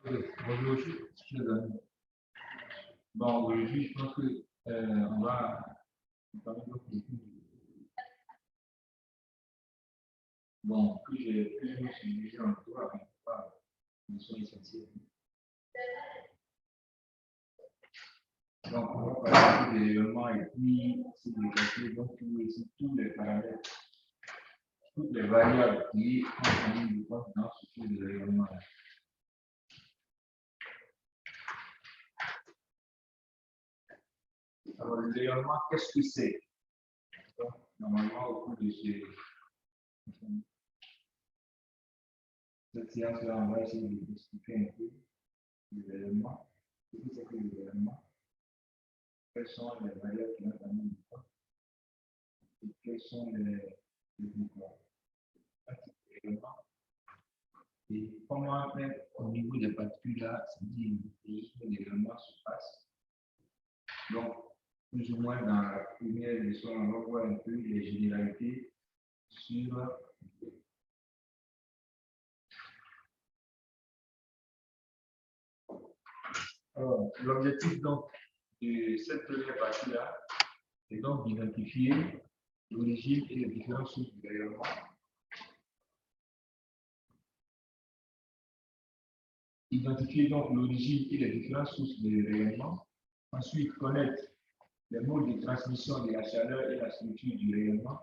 Bonjour, chers amis. Bon, aujourd'hui, je pense que on va parler de bon, que j'ai plus ou moins suivi en toi, mais pas de son essentiel. Donc, on va parler des éléments et puis c'est de calculer donc tous les paramètres, toutes les variables qui sont en ligne de compte dans ce type de rayonnement. Alors, le rayonnement, qu'est-ce que c'est? Normalement, au cours de cette séance-là, on va essayer d'expliquer un peu le rayonnement. Ce que c'est que le rayonnement. Quelles sont les variables qui ont amené du temps et quels sont les pouvoirs et comment faire au niveau des particules là, c'est-à-dire où l'événement se passe. Donc, plus ou moins dans la première leçon, on va voir un peu les généralités sur l'objectif donc de cette première partie-là, c'est donc d'identifier l'origine et les différentes sources du rayonnement. Identifier donc l'origine et les différentes sources du rayonnement. Ensuite, connaître les modes de transmission de la chaleur et la structure du rayonnement.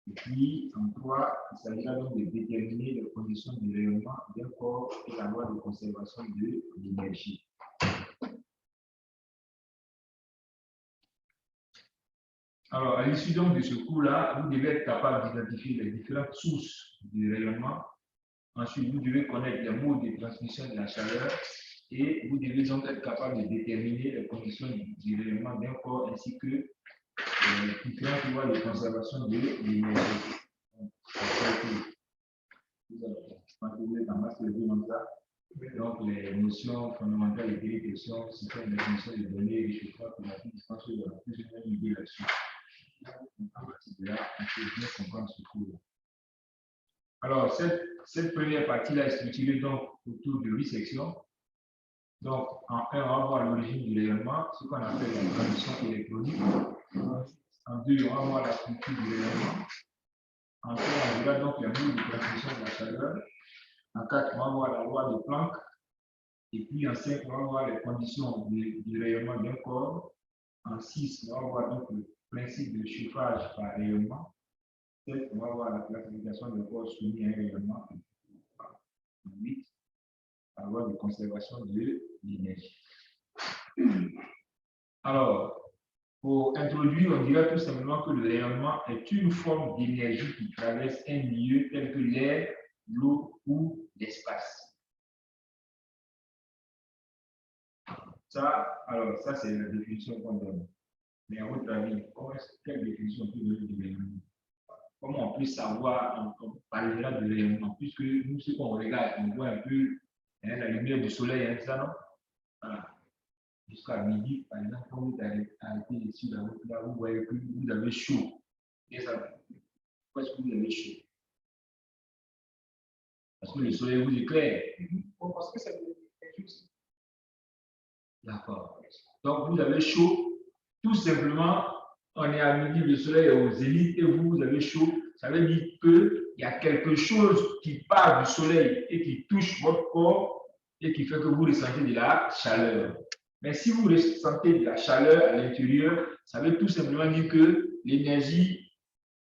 Et puis, en 3, il s'agira donc de déterminer les conditions du rayonnement d'un corps et la loi de conservation de l'énergie. Alors, à l'issue donc de ce cours-là, vous devez être capable d'identifier les différentes sources du rayonnement. Ensuite, vous devez connaître les modes de transmission de la chaleur et vous devez donc être capable de déterminer les conditions du rayonnement d'un corps ainsi que les différentes lois de conservation de l'énergie. Donc, les notions fondamentales et des questions, système de définition des données et je crois que la je pense qu'il y aura plus ou moins une idée là-dessus. À partir de là, on peut bien comprendre ce cours. Alors, cette première partie-là est structurée donc autour de 8 sections. Donc, en 1, on va voir l'origine du rayonnement, ce qu'on appelle la transition électronique. En 2, on va voir la structure du rayonnement. En 3, on verra donc les modes de transmission de la chaleur. En 4, on va voir la loi de Planck. Et puis en 5, on va voir les conditions du rayonnement d'un corps. En 6, on va voir donc le principe de chauffage par rayonnement. 7, on va voir la classification d'un corps soumis à un rayonnement. En 8, la loi de conservation de l'énergie. Alors, pour introduire, on dirait tout simplement que le rayonnement est une forme d'énergie qui traverse un milieu tel que l'air, l'eau ou l'espace. Ça, alors, ça, c'est la définition qu'on donne. Mais à votre avis, quelle définition peut donner du rayonnement? Comment on peut savoir, on parlera de rayonnement? Puisque nous, ce qu'on regarde, on voit un peu la lumière du soleil, hein, ça, non? Voilà. Jusqu'à midi, par exemple, quand vous arrêtez ici, là, vous voyez que vous avez chaud. Et ça, pourquoi est-ce que vous avez chaud? Parce que le soleil vous éclaire. Parce que c'est juste. D'accord. Donc, vous avez chaud, tout simplement, on est à midi, le soleil est au zénith et vous avez chaud. Ça veut dire qu'il y a quelque chose qui part du soleil et qui touche votre corps et qui fait que vous ressentez de la chaleur. Mais si vous ressentez de la chaleur à l'intérieur, ça veut tout simplement dire que l'énergie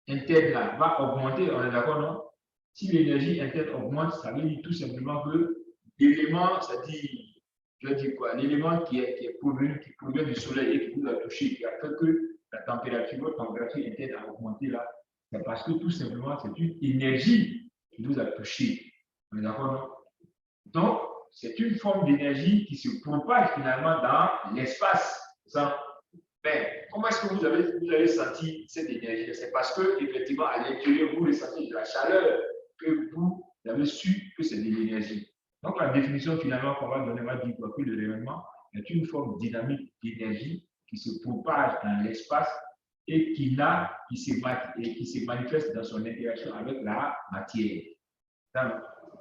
interne là, va augmenter. On est d'accord, non? Si l'énergie interne augmente, ça veut dire tout simplement que l'élément, c'est-à-dire, je veux dire quoi, l'élément qui provient du soleil et qui vous a touché, qui a fait que la température, votre température interne a augmenté là, c'est parce que tout simplement, c'est une énergie qui vous a touché. On est d'accord, non? Donc, c'est une forme d'énergie qui se propage finalement dans l'espace. Mais comment est-ce que vous avez senti cette énergie? C'est parce que, effectivement, à l'intérieur, vous ressentez de la chaleur que vous avez su que c'est de l'énergie. Donc, la définition finalement qu'on va donner va dire que le rayonnement est une forme dynamique d'énergie qui se propage dans l'espace et qui se manifeste dans son interaction avec la matière.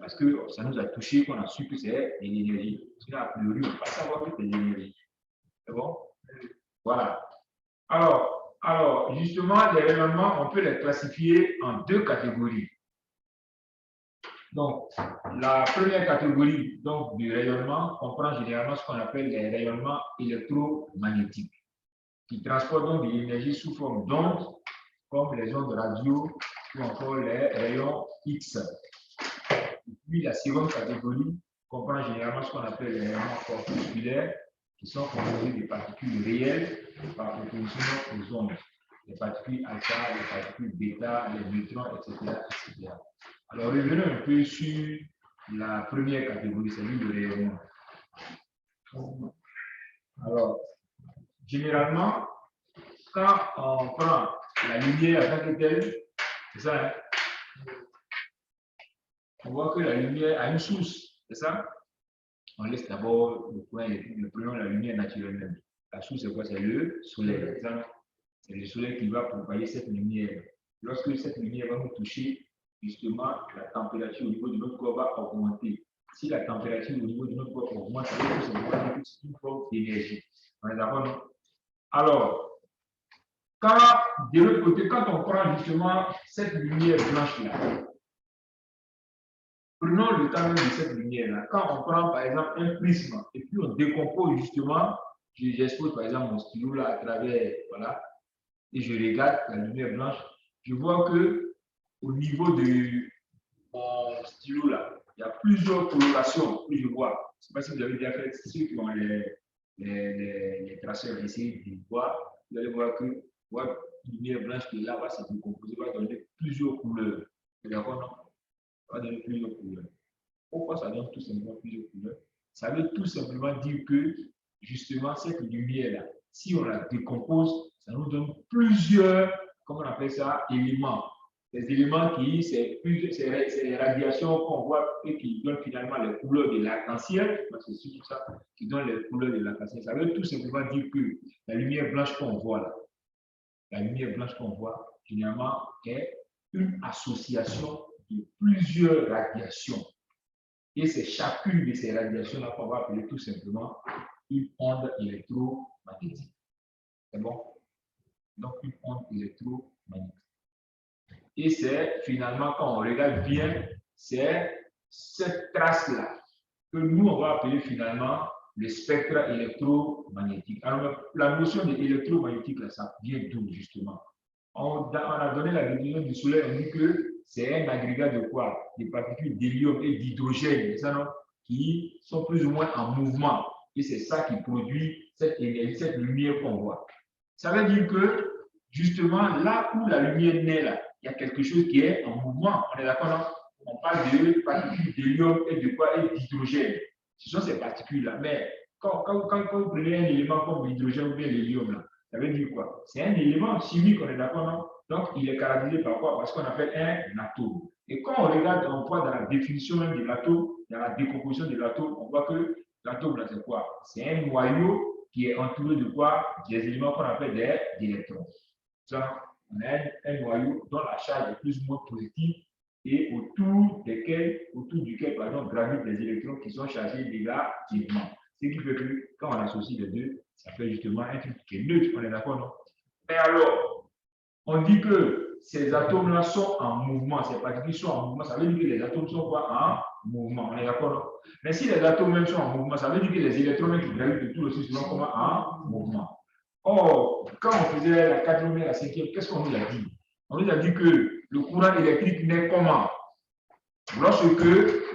parce que ça nous a touché, qu'on a su que c'est de l'énergie. Sinon, a priori, on ne peut pas savoir que c'est de l'énergie. C'est bon? Voilà. Alors, justement, les rayonnements, on peut les classifier en deux catégories. Donc, la première catégorie donc, du rayonnement comprend généralement ce qu'on appelle les rayonnements électromagnétiques, qui transportent donc de l'énergie sous forme d'ondes, comme les ondes radio ou encore les rayons X. Et puis, la seconde catégorie comprend généralement ce qu'on appelle les rayonnements corpusculaires, qui sont composés de particules réelles par opposition aux ondes, les particules alpha, les particules bêta, les neutrons, etc., etc. Alors, revenons un peu sur la première catégorie, c'est-à-dire le rayonnement. Alors, généralement, quand on prend la lumière en tant que telle, c'est ça, hein? On voit que la lumière a une source, c'est ça? On laisse d'abord le courant électrique, nous prenons la lumière naturelle. La source, c'est quoi? C'est le soleil. C'est le soleil qui va propager cette lumière. Lorsque cette lumière va nous toucher, justement, la température au niveau de notre corps va augmenter. Si la température au niveau de notre corps augmente, ça veut dire que c'est une forme d'énergie. On est d'accord, non? Alors, de l'autre côté, quand on prend justement cette lumière blanche-là, prenons le temps même de cette lumière-là. Quand on prend par exemple un prisme et puis on décompose justement, j'expose par exemple mon stylo là à travers, voilà, et je regarde la lumière blanche, je vois que au niveau de mon stylo là, il y a plusieurs colorations que je vois. Je ne sais pas si vous avez déjà fait, ceux qui ont les traceurs, essayez de voir, vous allez voir que la lumière blanche qui est là va se décomposer, va donner plusieurs couleurs. D'accord, non? Ça va donner plusieurs couleurs. Pourquoi ça donne tout simplement plusieurs couleurs? Ça veut tout simplement dire que, justement, cette lumière-là, si on la décompose, ça nous donne plusieurs, comment on appelle ça, éléments. Des éléments qui, c'est les radiations qu'on voit et qui donnent finalement les couleurs de l'arc-en-ciel, c'est surtout ça qui donne les couleurs de l'arc-en-ciel. Ça veut tout simplement dire que la lumière blanche qu'on voit là, la lumière blanche qu'on voit, finalement, est une association de plusieurs radiations. Et c'est chacune de ces radiations-là qu'on va appeler tout simplement une onde électromagnétique. C'est bon? Donc, une onde électromagnétique. Et c'est finalement, quand on regarde bien, c'est cette trace-là que nous, on va appeler finalement le spectre électromagnétique. Alors, la notion d'électromagnétique, ça vient d'où, justement? On a donné la définition du soleil, on dit que c'est un agrégat de quoi? Des particules d'hélium et d'hydrogène, qui sont plus ou moins en mouvement. Et c'est ça qui produit cette énergie, cette lumière qu'on voit. Ça veut dire que, justement, là où la lumière naît, là, il y a quelque chose qui est en mouvement. On est d'accord? On parle de particules d'hélium et de quoi? Et d'hydrogène. Ce sont ces particules-là. Mais quand vous prenez un élément comme l'hydrogène ou bien l'hélium, là, ça veut dire quoi? C'est un élément chimique, on est d'accord, non? Donc, il est caractérisé par quoi? Parce qu'on appelle un atome. Et quand on regarde, on voit dans la définition même de l'atome, dans la décomposition de l'atome, on voit que l'atome, là, c'est quoi? C'est un noyau qui est entouré de quoi? Des éléments qu'on appelle des électrons. Ça, on a un noyau dont la charge est plus ou moins positive et autour duquel, pardon, gravitent des électrons qui sont chargés négativement. Ce qui fait que quand on associe les deux, ça fait justement un truc qui est neutre, on est d'accord, non? Mais alors, on dit que ces atomes-là sont en mouvement, ces particules sont en mouvement, ça veut dire que les atomes sont quoi? En mouvement, on est d'accord, non? Mais si les atomes même sont en mouvement, ça veut dire que les électrons qui gravitent autour aussi sont comment? En mouvement. Or, quand on faisait la 4e et la 5e, qu'est-ce qu'on nous a dit? On nous a dit que le courant électrique naît comment? Lorsque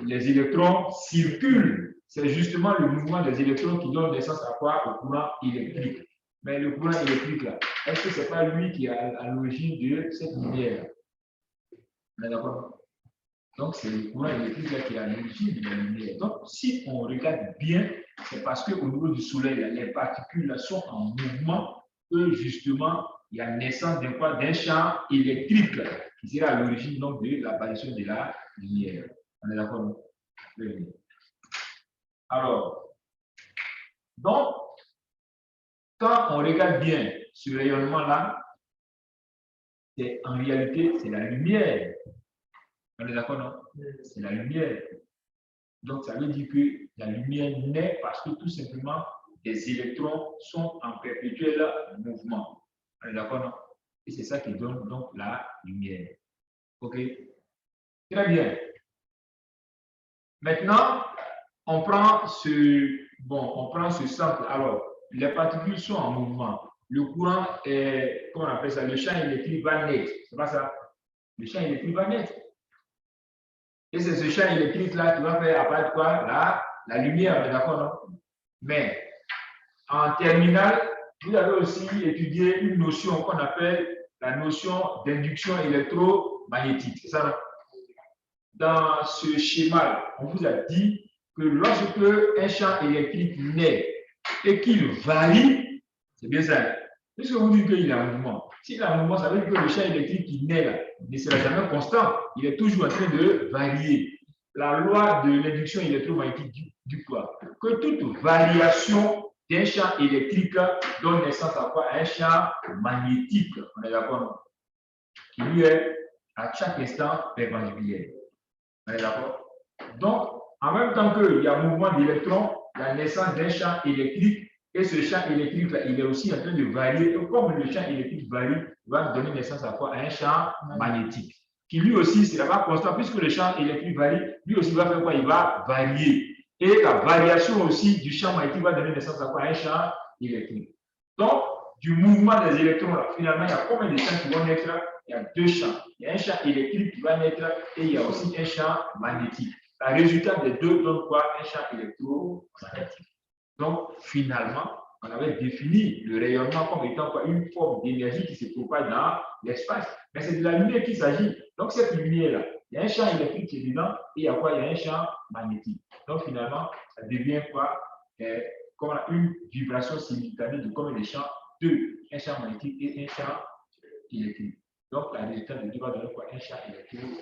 les électrons circulent, c'est justement le mouvement des électrons qui donne naissance à quoi? Au courant électrique. Mais le courant électrique, là, est-ce que ce n'est pas lui qui est à l'origine de cette lumière? On est d'accord? Donc, c'est le courant électrique là, qui est à l'origine de la lumière. Donc, si on regarde bien, c'est parce qu'au niveau du soleil, là, les particules là, sont en mouvement que justement, il y a naissance d'un champ électrique là, qui sera à l'origine de l'apparition de la lumière. On est d'accord? Alors, donc, quand on regarde bien ce rayonnement-là, en réalité, c'est la lumière On est d'accord, non? C'est la lumière. Donc, ça veut dire que la lumière naît parce que tout simplement, des électrons sont en perpétuel mouvement. On est d'accord, non? Et c'est ça qui donne donc la lumière. OK? Très bien. Maintenant, on prend ce sample. Alors, les particules sont en mouvement. Le courant est, comment on appelle ça? Le champ électrique va naître. C'est pas ça? Le champ électrique va naître. Et c'est ce champ électrique-là qui va faire apparaître quoi? La lumière, on est d'accord, non? Mais en terminale, vous avez aussi étudié une notion qu'on appelle la notion d'induction électromagnétique. C'est ça, non? Dans ce schéma, on vous a dit que lorsque un champ électrique naît et qu'il varie, c'est bien ça. Puisque vous dites qu'il est en mouvement. S'il est en mouvement, ça veut dire que le champ électrique qui naît là ne sera jamais constant. Il est toujours en train de varier. La loi de l'induction électromagnétique dit quoi? Que toute variation d'un champ électrique donne naissance à quoi? Un champ magnétique. On est d'accord? Qui lui est à chaque instant perpendiculaire. On est d'accord? Donc, en même temps qu'il y a un mouvement d'électrons, la naissance d'un champ électrique, et ce champ électrique, là, il est aussi en train de varier. Et comme le champ électrique varie, il va donner naissance à quoi? À un champ magnétique. Qui lui aussi ne sera pas constant, puisque le champ électrique varie, lui aussi va faire quoi? Il va varier. Et la variation aussi du champ magnétique va donner naissance à quoi? À un champ électrique. Donc, du mouvement des électrons, là, finalement, il y a combien de champs qui vont naître? Il y a deux champs. Il y a un champ électrique qui va naître et il y a aussi un champ magnétique. Le résultat des deux donne quoi? Un champ électromagnétique. Donc, finalement, on avait défini le rayonnement comme étant quoi? Une forme d'énergie qui se propage dans l'espace. Mais c'est de la lumière qu'il s'agit. Donc, cette lumière-là, il y a un champ électrique qui est dedans et il y a quoi? Il y a un champ magnétique. Donc, finalement, ça devient quoi? Comme une vibration simultanée de combien de champs? Deux. Un champ magnétique et un champ électrique. Donc, la résultat de deux va donner quoi? Un champ électromagnétique.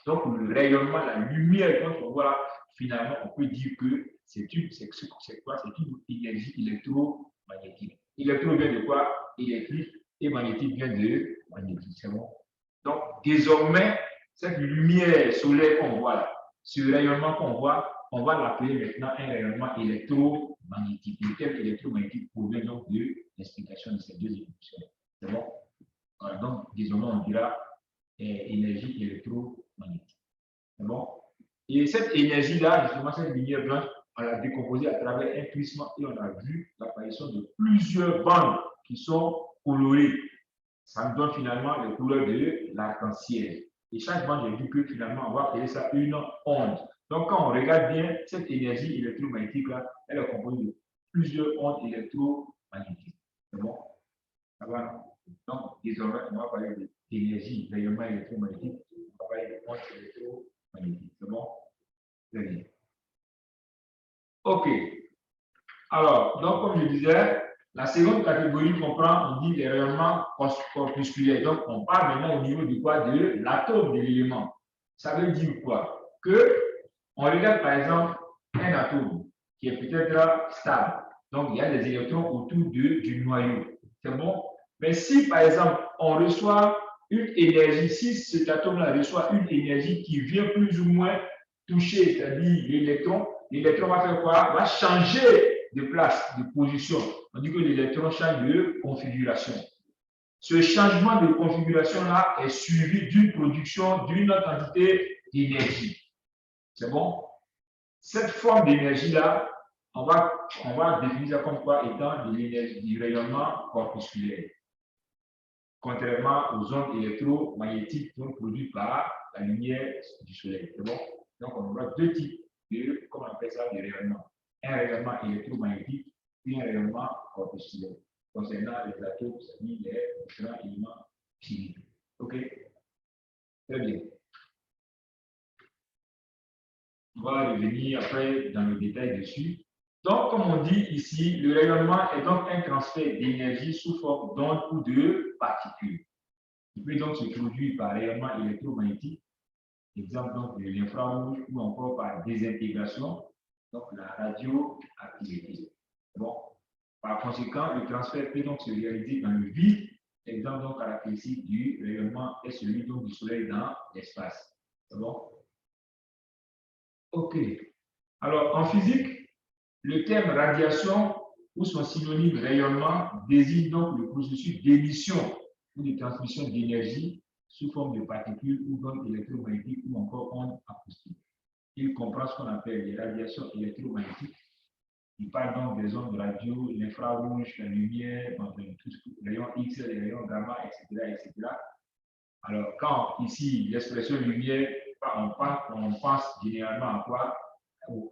Donc, le rayonnement, la lumière, quand on voit là, finalement, on peut dire que c'est quoi? C'est une énergie électromagnétique. Électro vient de quoi? Électrique. Et magnétique vient de magnétique. C'est bon? Donc, désormais, cette lumière solaire qu'on voit là, ce rayonnement qu'on voit, on va l'appeler maintenant un rayonnement électromagnétique. Le terme électromagnétique provient donc de l'explication de ces deux équations. C'est bon? Voilà, donc, désormais, on dira énergie électromagnétique. C'est bon? Et cette énergie-là, justement, cette lumière blanche, on l'a décomposée à travers un prisme et on a vu l'apparition de plusieurs bandes qui sont colorées. Ça nous donne finalement les couleurs de l'arc-en-ciel. Et chaque bande, j'ai vu que finalement, on va appeler ça une onde. Donc, quand on regarde bien, cette énergie électromagnétique-là, elle est composée de plusieurs ondes électromagnétiques. C'est bon? Ça va? Donc, désormais, on va parler d'énergie, rayonnement électromagnétique. On va parler de ondes électromagnétiques. C'est bon? Très bien. OK. Alors, donc, comme je disais, la seconde catégorie comprend, on dit les rayonnements corpusculaires. Donc, on parle maintenant au niveau du quoi? De l'atome de l'élément. Ça veut dire quoi? Que on regarde par exemple un atome qui est peut-être stable. Donc, il y a des électrons autour du noyau. C'est bon? Mais si par exemple, on reçoit une énergie, si cet atome-là reçoit une énergie qui vient plus ou moins toucher, c'est-à-dire l'électron va faire quoi? Va changer de place, de position. On dit que l'électron change de configuration. Ce changement de configuration-là est suivi d'une production d'une quantité d'énergie. C'est bon? Cette forme d'énergie-là, on va définir ça comme quoi étant de l'énergie du rayonnement corpusculaire. Contrairement aux ondes électromagnétiques qui sont produites par la lumière du soleil. C'est bon? Donc, on aura deux types de, comment on appelle ça, de rayonnement. Un rayonnement électromagnétique et un rayonnement corpusculaire. Concernant les atomes, c'est-à-dire les différents éléments chimiques. OK? Très bien. On va revenir après dans le détail dessus. Donc, comme on dit ici, le rayonnement est donc un transfert d'énergie sous forme d'ondes ou de particules. Il peut donc se produire par rayonnement électromagnétique, exemple donc de l'infrarouge ou encore par désintégration, donc la radioactivité. Bon. Par conséquent, le transfert peut donc se réaliser dans le vide. L'exemple donc caractéristique du rayonnement est celui donc du soleil dans l'espace. C'est bon? OK. Alors, en physique, le terme radiation ou son synonyme rayonnement désigne donc le processus d'émission ou de transmission d'énergie sous forme de particules ou d'ondes électromagnétiques ou encore ondes acoustiques. Il comprend ce qu'on appelle les radiations électromagnétiques. Il parle donc des ondes radio, l'infrarouge, la lumière, les rayons X, les rayons gamma, etc., etc. Alors, quand ici, l'expression lumière, on pense généralement à quoi?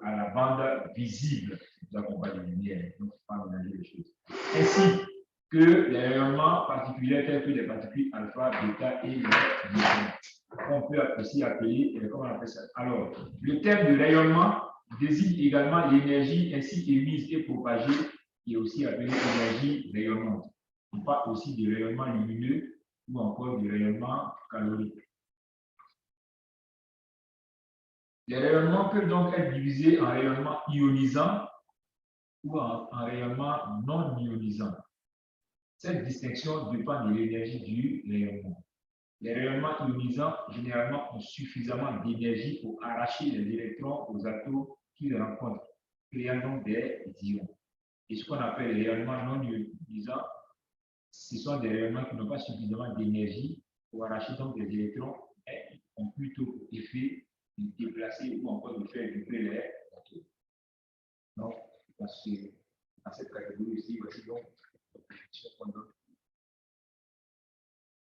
À la bande visible. Nous avons pas de lumière, donc il ne faut pas mélanger les choses. Ainsi que les rayonnements particuliers tels que les particules alpha, bêta et les neutrons. On peut aussi appeler, comment on appelle ça? Alors, le terme de rayonnement désigne également l'énergie ainsi émise et propagée, qui est aussi appelée énergie rayonnante. On parle aussi de rayonnement lumineux ou encore du rayonnement calorique. Les rayonnements peuvent donc être divisés en rayonnement ionisant ou en rayonnement non ionisant. Cette distinction dépend de l'énergie du rayonnement. Les rayonnements ionisants, généralement, ont suffisamment d'énergie pour arracher les électrons aux atomes qui les rencontrent, créant donc des ions. Et ce qu'on appelle les rayonnements non ionisants, ce sont des rayonnements qui n'ont pas suffisamment d'énergie pour arracher donc des électrons et ont plutôt pour effet de déplacer ou encore de faire vibrer les atomes. Donc, dans cette catégorie aussi, voici donc la définition qu'on donne.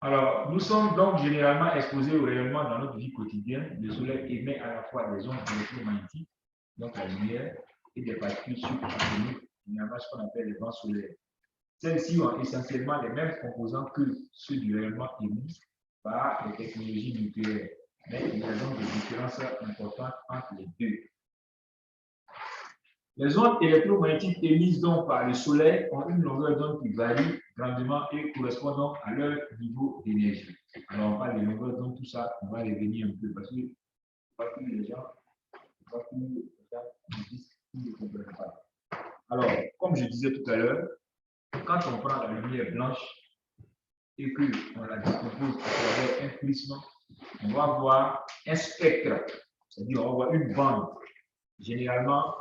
Alors, nous sommes donc généralement exposés au rayonnement dans notre vie quotidienne. Le soleil émet à la fois des ondes électromagnétiques, donc la lumière, et des particules subatomiques, généralement ce qu'on appelle les bancs solaires. Celles-ci ont essentiellement les mêmes composants que ceux du rayonnement émis par les technologies nucléaires, mais il y a donc des différences importantes entre les deux. Les ondes électromagnétiques émises donc par le soleil ont une longueur d'onde qui varie grandement et correspond donc à leur niveau d'énergie. Alors on parle de longueur d'onde, tout ça, on va revenir un peu parce que les gens ne comprennent pas. Alors, comme je disais tout à l'heure, quand on prend la lumière blanche et qu'on la décompose à travers un prisme, on va voir un spectre, c'est-à-dire on va voir une bande, généralement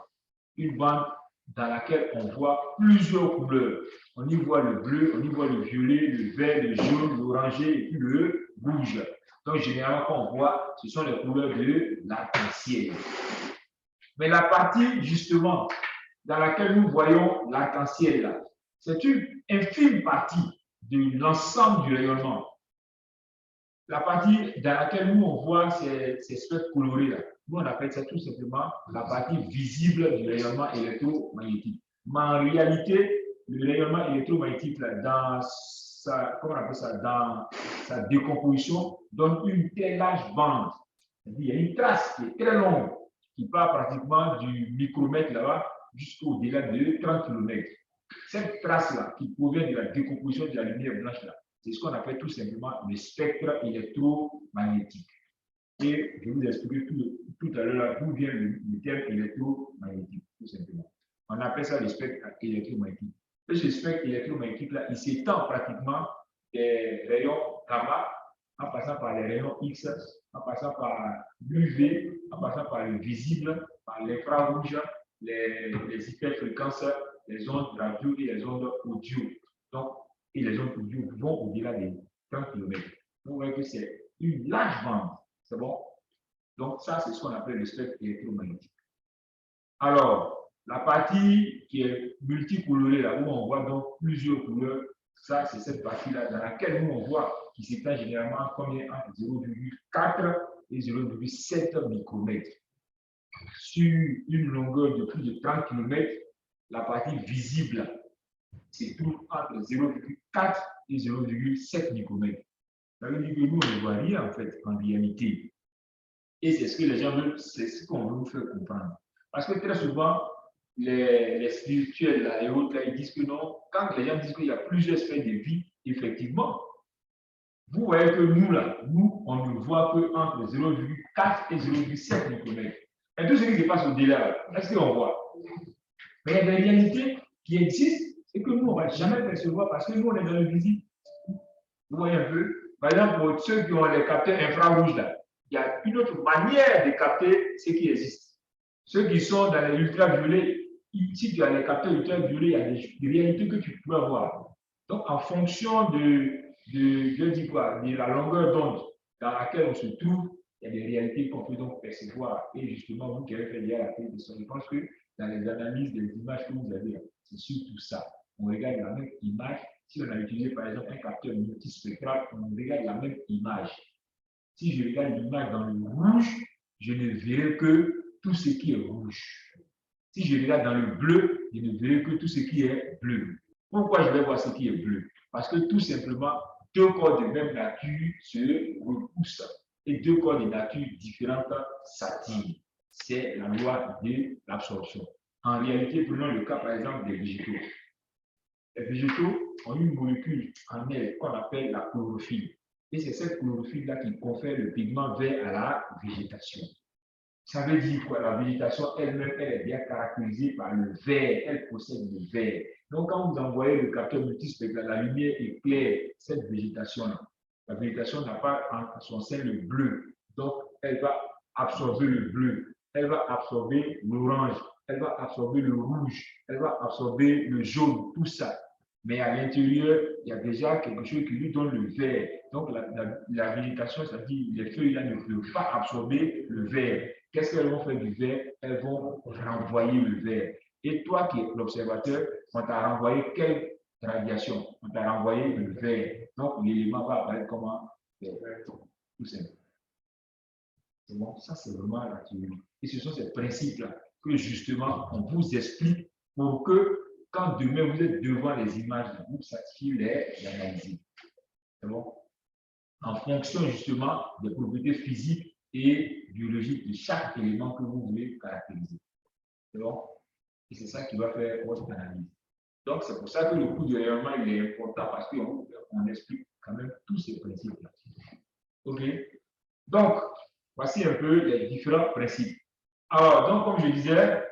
une bande dans laquelle on voit plusieurs couleurs. On y voit le bleu, on y voit le violet, le vert, le jaune, l'orangé et puis le rouge. Donc, généralement, quand on voit, ce sont les couleurs de l'arc-en-ciel. Mais la partie, justement, dans laquelle nous voyons l'arc-en-ciel, c'est une infime partie de l'ensemble du rayonnement. La partie dans laquelle nous, on voit ces spectres colorés-là, nous, on appelle ça tout simplement la partie visible du rayonnement électromagnétique. Mais en réalité, le rayonnement électromagnétique, là, dans sa, comment on appelle ça, dans sa décomposition, donne une très large bande. Il y a une trace qui est très longue, qui part pratiquement du micromètre là-bas jusqu'au-delà de 30 km. Cette trace-là, qui provient de la décomposition de la lumière blanche-là, c'est ce qu'on appelle tout simplement le spectre électromagnétique. Et je vous ai expliqué tout à l'heure d'où vient le terme électromagnétique, tout simplement. On appelle ça le spectre électromagnétique. Et ce spectre électromagnétique-là, il s'étend pratiquement des rayons gamma, en passant par les rayons X, en passant par l'UV, en passant par le visible, par l'infrarouge, les hyperfréquences, les ondes radio et les ondes audio. Donc, et les ondes audio vont au-delà des 30 km. Vous voyez que c'est une large bande. C'est bon? Donc, ça, c'est ce qu'on appelle le spectre électromagnétique. Alors, la partie qui est multicolorée, là où on voit donc plusieurs couleurs, ça, c'est cette partie-là dans laquelle nous, on voit qui s'étend généralement combien entre 0,4 et 0,7 micromètres. Sur une longueur de plus de 30 km, la partie visible, c'est tout entre 0,4 et 0,7 micromètres. Ça veut dire que nous, on ne voit rien en fait, en réalité. Et c'est ce que les gens veulent, c'est ce qu'on veut vous faire comprendre. Parce que très souvent, les spirituels là, et autres, là, ils disent que non, quand les gens disent qu'il y a plusieurs sphères de vie, effectivement, vous voyez que nous, là, nous, on ne voit qu'entre 0,4 et 0,7 micromètres. Et tout ce qui se passe au-delà, est-ce qu'on voit? Mais il y a des réalités qui existent et que nous, on ne va jamais percevoir parce que nous, on est dans le visible. Vous voyez un peu? Par exemple, pour ceux qui ont les capteurs infrarouges, là, il y a une autre manière de capter ce qui existe. Ceux qui sont dans les ultraviolets, si tu as les capteurs ultraviolets, il y a des réalités que tu peux avoir. Donc, en fonction je dis quoi, de la longueur d'onde dans laquelle on se trouve, il y a des réalités qu'on peut donc percevoir. Et justement, vous qui avez fait hier la télévision, je pense que dans les analyses des images que vous avez, c'est surtout ça. On regarde la même image. Si on a utilisé par exemple un capteur multispectral, on regarde la même image. Si je regarde l'image dans le rouge, je ne verrai que tout ce qui est rouge. Si je regarde dans le bleu, je ne verrai que tout ce qui est bleu. Pourquoi je vais voir ce qui est bleu? Parce que tout simplement, deux corps de même nature se repoussent et deux corps de nature différentes s'attirent. C'est la loi de l'absorption. En réalité, prenons le cas par exemple des végétaux. Les végétaux ont une molécule en elles qu'on appelle la chlorophylle. Et c'est cette chlorophylle-là qui confère le pigment vert à la végétation. Ça veut dire quoi? La végétation elle-même, elle est bien caractérisée par le vert. Elle possède le vert. Donc, quand vous envoyez le capteur multispectral, la lumière éclaire cette végétation-là. La végétation n'a pas en son sein le bleu. Donc, elle va absorber le bleu. Elle va absorber l'orange. Elle va absorber le rouge. Elle va absorber le jaune. Tout ça. Mais à l'intérieur, il y a déjà quelque chose qui lui donne le vert. Donc, la végétation, c'est-à-dire les feuilles-là ne peuvent pas absorber le vert. Qu'est-ce qu'elles vont faire du vert? Elles vont renvoyer le vert. Et toi qui es l'observateur, on t'a renvoyé quelle radiation? On t'a renvoyé le vert. Donc, l'élément va apparaître comment? Tout simple. C'est bon, ça c'est vraiment la théorie. Et ce sont ces principes-là que justement on vous explique pour que quand demain vous êtes devant les images, vous sachiez les analyser. C'est bon? En fonction justement des propriétés physiques et biologiques de chaque élément que vous voulez caractériser. C'est bon? Et c'est ça qui va faire votre analyse. Donc, c'est pour ça que le coût du rayonnement il est important parce qu'on explique quand même tous ces principes-là. OK? Donc, voici un peu les différents principes. Alors, donc, comme je disais,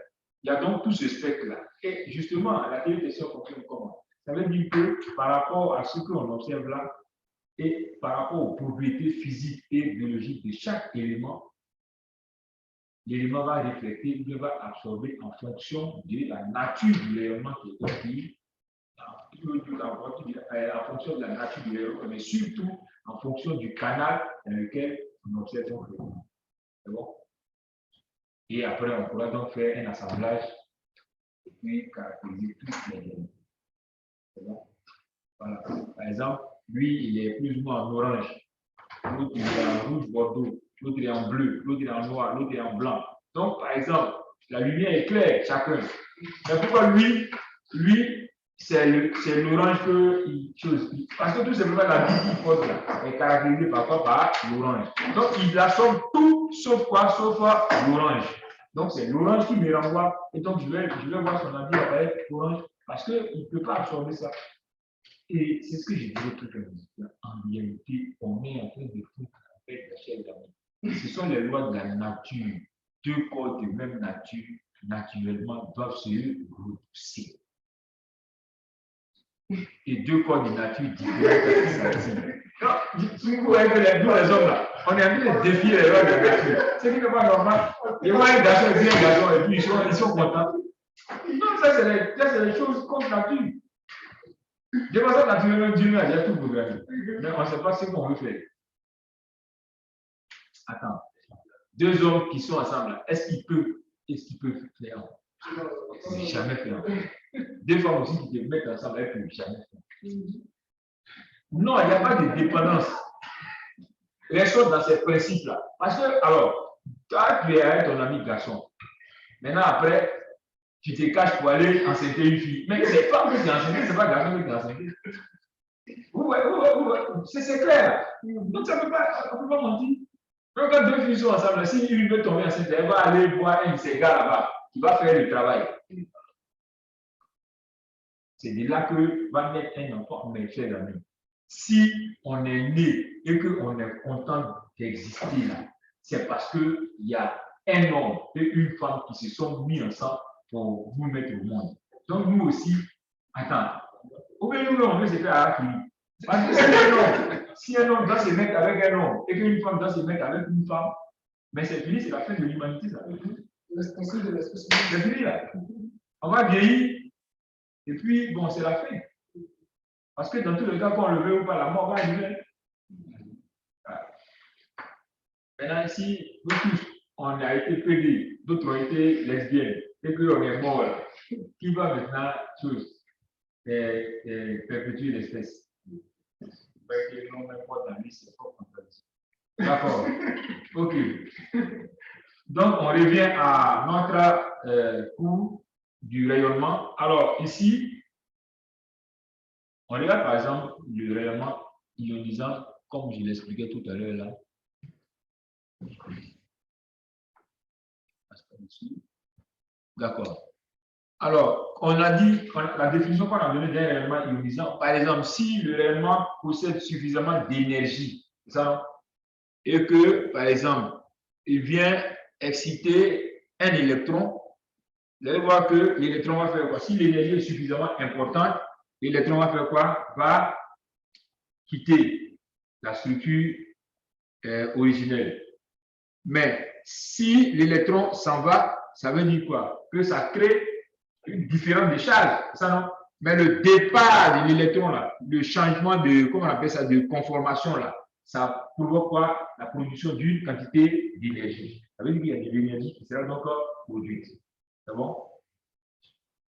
il y a donc tout ce spectre-là. Et justement, la théorie des sciences fonctionne comment? Ça veut dire que par rapport à ce qu'on observe là, et par rapport aux propriétés physiques et biologiques de chaque élément, l'élément va refléter, il va absorber en fonction de la nature du rayonnement qui est acquis, en fonction de la nature du rayonnement, mais surtout en fonction du canal dans lequel on observe son rayonnement. C'est bon? Et après, on pourra donc faire un assemblage et puis caractériser tous les éléments. C'est bon? Voilà. Par exemple, lui, il est plus ou moins en orange, l'autre il est en rouge bordeaux, l'autre il est en bleu, l'autre il est en noir, l'autre il est en blanc. Donc, par exemple, la lumière est claire, chacun. Mais pourquoi lui c'est l'orange qu'il chose. Parce que tout simplement, la vie qu'il pose là est caractérisée par l'orange. Donc, il assomme tout sauf quoi? Sauf l'orange. Donc, c'est l'orange qui me renvoie. Et donc, je vais voir son avis avec l'orange parce qu'il ne peut pas absorber ça. Et c'est ce que je disais tout à l'heure. En réalité, on est en train de foutre avec la chair d'amour. Ce sont les lois de la nature. Deux corps de même nature, naturellement, doivent se repousser. Et deux corps de nature différentes s'attirent. Vous voyez que les hommes là, on est en train de défier les lois de la nature. C'est qui n'est pas normal. Ils voient un garçon et un garçon et puis ils sont contents. Non, ça c'est les choses contre nature. De façon naturelle, Dieu a déjà tout programmé. Mais on ne sait pas ce qu'on veut faire. Attends. Deux hommes qui sont ensemble, est-ce qu'ils peuvent faire? Jamais faire. Deux femmes aussi qui te mettent ensemble, elles ne peuvent jamais faire. Non, il n'y a pas de dépendance. Restons dans ces principes-là. Parce que, alors, toi, tu es avec ton ami garçon. Maintenant, après, tu te caches pour aller enceinter une fille. Mais c'est pas que tu es enceinté, c'est pas garçon qui est enceinté. C'est clair. Donc, ça ne peut pas mentir. Donc, quand deux filles sont ensemble, si une veut tomber enceinte, elle va aller voir un de ses gars là-bas qui va faire le travail. C'est de là que va naître un enfant, mes chers amis. Si on est né et qu'on est content d'exister là, c'est parce qu'il y a un homme et une femme qui se sont mis ensemble pour nous mettre au monde. Donc, nous aussi, attends, ou bien nous, on veut se faire à la fille. Parce que c'est un homme. si un homme doit se mettre avec un homme et qu'une femme doit se mettre avec une femme, mais c'est fini, c'est la fin de l'humanité, ça. C'est fini, là. On va vieillir, et puis, bon, c'est la fin. Parce que dans tous les cas, qu'on le veut ou pas, la mort va arriver. Maintenant, si nous tous, on a été pédés, d'autres ont été lesbiennes, et qu'on est mort, qui va maintenant perpétuer l'espèce? D'accord. OK. Donc, on revient à notre cours du rayonnement. Alors, ici, on regarde par exemple le rayonnement ionisant, comme je l'expliquais tout à l'heure là. D'accord. Alors, on a dit, la définition qu'on a donnée d'un rayonnement ionisant, par exemple, si le rayonnement possède suffisamment d'énergie, et que, par exemple, il vient exciter un électron, vous allez voir que l'électron va faire quoi? Si l'énergie est suffisamment importante, l'électron va faire quoi? Va quitter la structure originelle. Mais si l'électron s'en va, ça veut dire quoi? Que ça crée une différence de charge, ça non? Mais le départ de l'électron là, le changement de, comment on appelle ça, de conformation là, ça provoque quoi? La production d'une quantité d'énergie. Ça veut dire qu'il y a de l'énergie qui sera donc produite. C'est bon?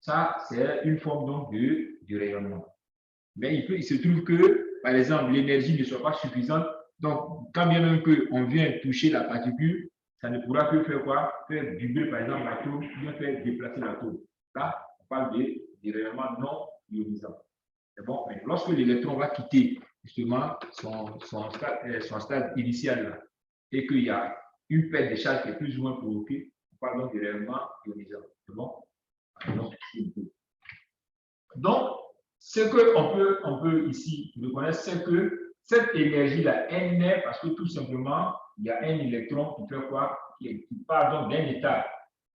Ça, c'est une forme donc de rayonnement. Mais il se trouve que, par exemple, l'énergie ne soit pas suffisante. Donc, quand bien même qu'on vient toucher la particule, ça ne pourra que faire quoi? Faire vibrer, par exemple, l'atome, ou bien faire déplacer l'atome. Là, on parle de rayonnement non ionisant. C'est bon? Mais lorsque l'électron va quitter justement son stade initial là, et qu'il y a une perte de charge qui est plus ou moins provoquée, on parle donc de rayonnement ionisant. C'est bon? Donc, ce qu'on peut ici reconnaître, c'est que cette énergie-là, elle naît parce que tout simplement, il y a un électron qui fait quoi? Qui part donc d'un état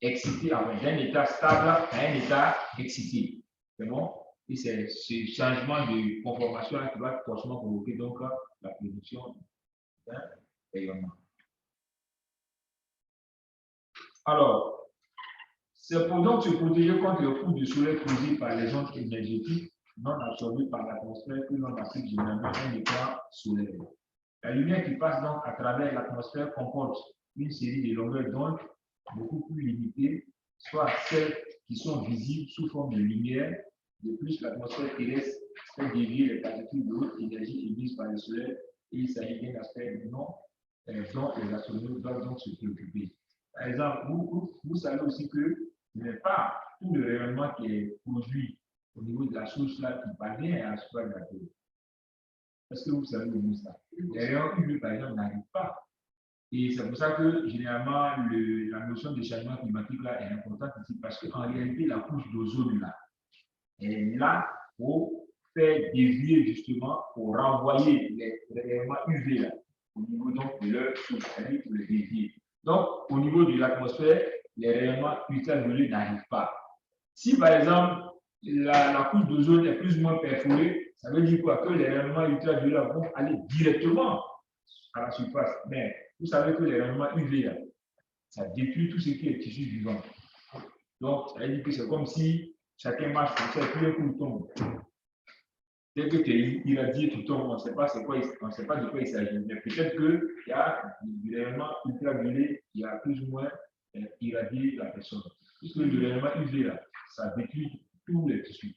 excité, d'un état stable à un état excité. C'est bon? Et c'est ce changement de conformation qui va forcément provoquer donc la production d'un rayonnement. Alors, c'est pour donc se protéger contre le coup du soleil causé par les ondes énergétiques non absorbées par l'atmosphère que l'on appelle généralement un écran solaire. La lumière qui passe donc à travers l'atmosphère comporte une série de longueurs d'onde beaucoup plus limitées, soit celles qui sont visibles sous forme de lumière. De plus, l'atmosphère terrestre fait dévier les particules de haute énergie émises par le soleil et il s'agit d'un aspect non dont les astronautes doivent donc se préoccuper. Par exemple, vous savez aussi que ce n'est pas tout le rayonnement qui est produit au niveau de la source là qui parvient à la surface de la Terre. Est-ce que vous savez où ça? Les rayons UV, par exemple, n'arrivent pas. Et c'est pour ça que, généralement, la notion de changement climatique là est importante ici, parce qu'en réalité, la couche d'ozone là, elle est là pour faire dévier justement, pour renvoyer les rayonnements UV là, au niveau donc de leur source, c'est-à-dire pour les dévier. Donc, au niveau de l'atmosphère, les rayonnements ultraviolets n'arrivent pas. Si, par exemple, la couche d'ozone est plus ou moins perforée, ça veut dire quoi? Que les rayonnements ultraviolets vont aller directement à la surface. Mais vous savez que les rayonnements UV, ça détruit tout ce qui est tissu vivant. Donc, ça veut dire que c'est comme si chacun marche comme ça et puis un coup il tombe. Dès que tu es irradié, tu tombes, on ne sait pas de quoi il s'agit. Mais peut-être qu'il y a du rayonnement ultraviolet qui a plus ou moins irradié la personne. Puisque le rayonnement UV, là, ça détruit tous les tissus.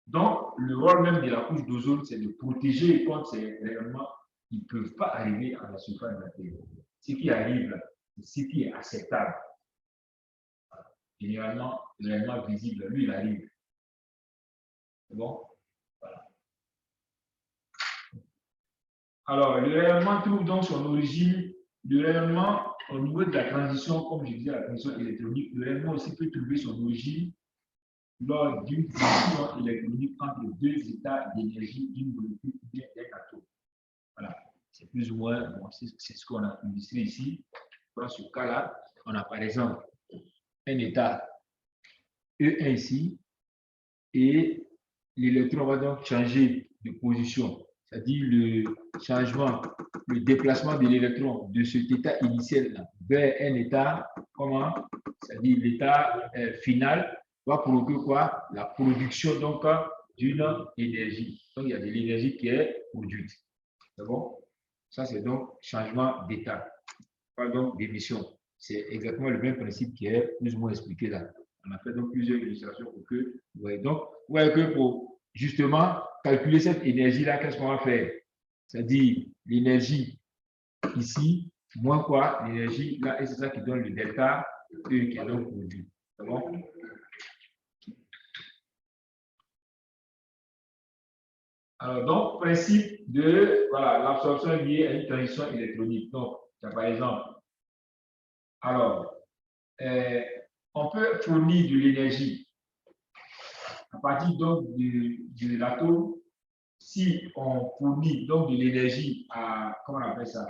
Donc, le rôle même de la couche d'ozone, c'est de protéger contre ces rayonnements qui ne peuvent pas arriver à la surface de la Terre. Ce qui arrive, c'est ce qui est acceptable. Généralement, le rayonnement visible, lui, il arrive. C'est bon? Voilà. Alors, le rayonnement trouve donc son origine. Le rayonnement, au niveau de la transition, comme je disais, la transition électronique, le rayonnement aussi peut trouver son origine lors d'une transition électronique entre deux états d'énergie d'une molécule ou d'un atome. Voilà, c'est plus ou moins, bon, c'est ce qu'on a illustré ici. Dans ce cas-là, on a par exemple un état E1 ici, et l'électron va donc changer de position. c'est-à-dire le changement, le déplacement de l'électron de cet état initial vers un état, comment? C'est-à-dire l'état final, va provoquer quoi? La production donc d'une énergie. Donc il y a de l'énergie qui est produite. C'est bon? Ça, c'est donc changement d'état, pas donc d'émission. C'est exactement le même principe qui est plus ou moins expliqué là. On a fait donc plusieurs illustrations pour que vous voyez. Donc, vous voyez que pour justement calculer cette énergie-là, qu'est-ce qu'on va faire? C'est-à-dire l'énergie ici, moins quoi? L'énergie là, et c'est ça qui donne le delta E qui est donc produit. C'est bon? Alors, donc, principe de voilà, l'absorption liée à une transition électronique. Donc, par exemple, alors, on peut fournir de l'énergie à partir donc de l'atome. Si on fournit donc de l'énergie à, comment on appelle ça,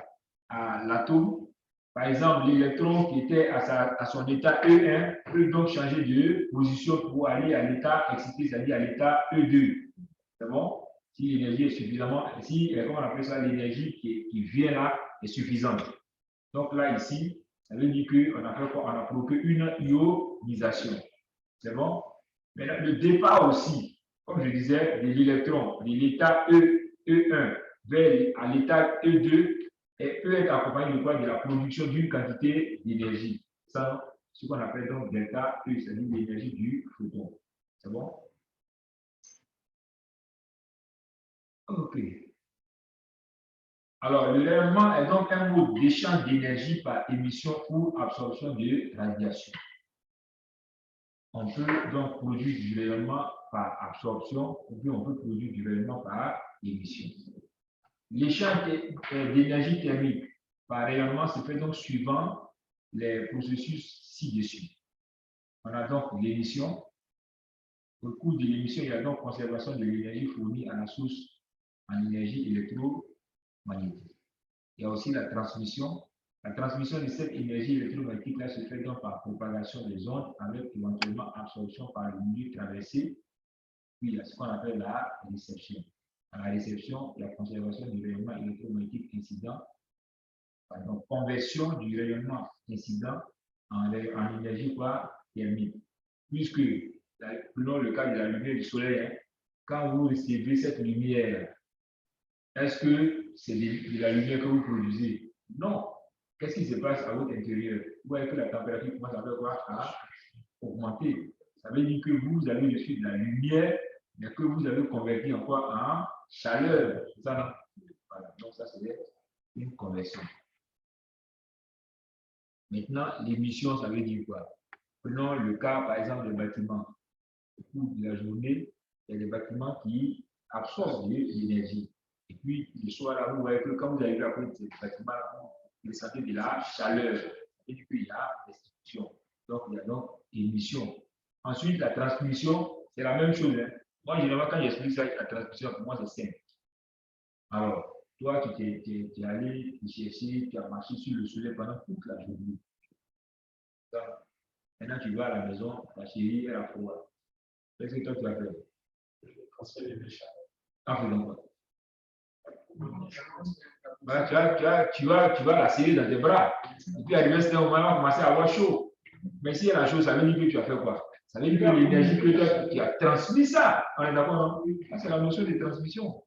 à l'atome, par exemple, l'électron qui était à son état E1 peut donc changer de position pour aller à l'état excité, c'est-à-dire à l'état E2. C'est bon? Si l'énergie est suffisamment, si, comment on appelle ça, l'énergie qui vient là est suffisante. Donc là, ici, ça veut dire qu'on a fait quoi? On a provoqué une ionisation. C'est bon? Maintenant, le départ aussi, comme je disais, de l'électron de l'état E1 vers à l'état E2 et peut être accompagné de quoi? De la production d'une quantité d'énergie. Ça, ce qu'on appelle donc delta E, c'est-à-dire l'énergie du photon. C'est bon? OK. Alors, le rayonnement est donc un mode d'échange d'énergie par émission ou absorption de radiation. On peut donc produire du rayonnement par absorption ou bien on peut produire du rayonnement par émission. L'échange d'énergie thermique par rayonnement se fait donc suivant les processus ci-dessus. On a donc l'émission. Au cours de l'émission, il y a donc conservation de l'énergie fournie à la source en énergie électromagnétique. Il y a aussi la transmission. La transmission de cette énergie électromagnétique-là se fait donc par propagation des ondes avec éventuellement absorption par le milieu traversé. Puis il y a ce qu'on appelle la réception. À la réception, la conservation du rayonnement électromagnétique incident, pardon, conversion du rayonnement incident en énergie thermique. Puisque, prenons le cas de la lumière du soleil, hein, quand vous recevez cette lumière, est-ce que c'est de la lumière que vous produisez? Non. Qu'est-ce qui se passe à votre intérieur? Vous voyez que la température commence à augmenter. Ça veut dire que vous avez reçu de la lumière, mais que vous avez converti en quoi? En chaleur. C'est ça, non? Voilà. Donc, ça, c'est une conversion. Maintenant, l'émission, ça veut dire quoi? Prenons le cas, par exemple, des bâtiments. Au cours de la journée, il y a des bâtiments qui absorbent de l'énergie. Et puis, le soir, là, vous voyez que quand vous arrivez à côté de ces bâtiments-là, vous ressentez de la chaleur. Et puis, il y a restriction. Donc, il y a donc émission. Ensuite, la transmission, c'est la même chose. Hein. Moi, généralement, quand j'explique ça, la transmission, pour moi, c'est simple. Alors, toi, tu es allé chercher, tu as marché sur le soleil pendant toute la journée. Donc, maintenant, tu vas à la maison, ta chérie, elle a froid. Qu'est-ce que toi, tu vas faire? Transférer les chats. En faisant quoi? Tu vas la serrer dans tes bras. Et puis, arrivé à ce moment-là, on va commencer à avoir chaud. Mais si elle a chaud, ça veut dire que tu as fait quoi? Ça veut dire que l'énergie que toi, tu as transmis ça. On est d'accord, non? Ça, c'est la notion de transmission.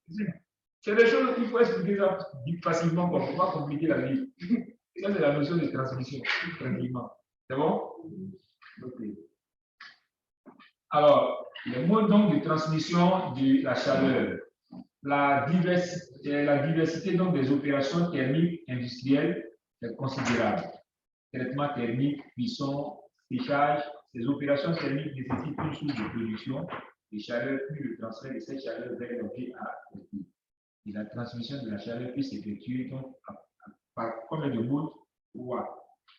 C'est des choses qu'il faut expliquer ça facilement, pour ne pas compliquer la vie. Ça, c'est la notion de transmission, tranquillement. C'est bon? Ok. Alors, le mode donc de transmission de la chaleur. La diversité donc des opérations thermiques industrielles est considérable. Traitement thermique, cuisson, séchage, ces opérations thermiques nécessitent une source de production de chaleur, puis le transfert de cette chaleur vers l'objet à traiter. Et la transmission de la chaleur peut s'effectuer donc par combien de modes?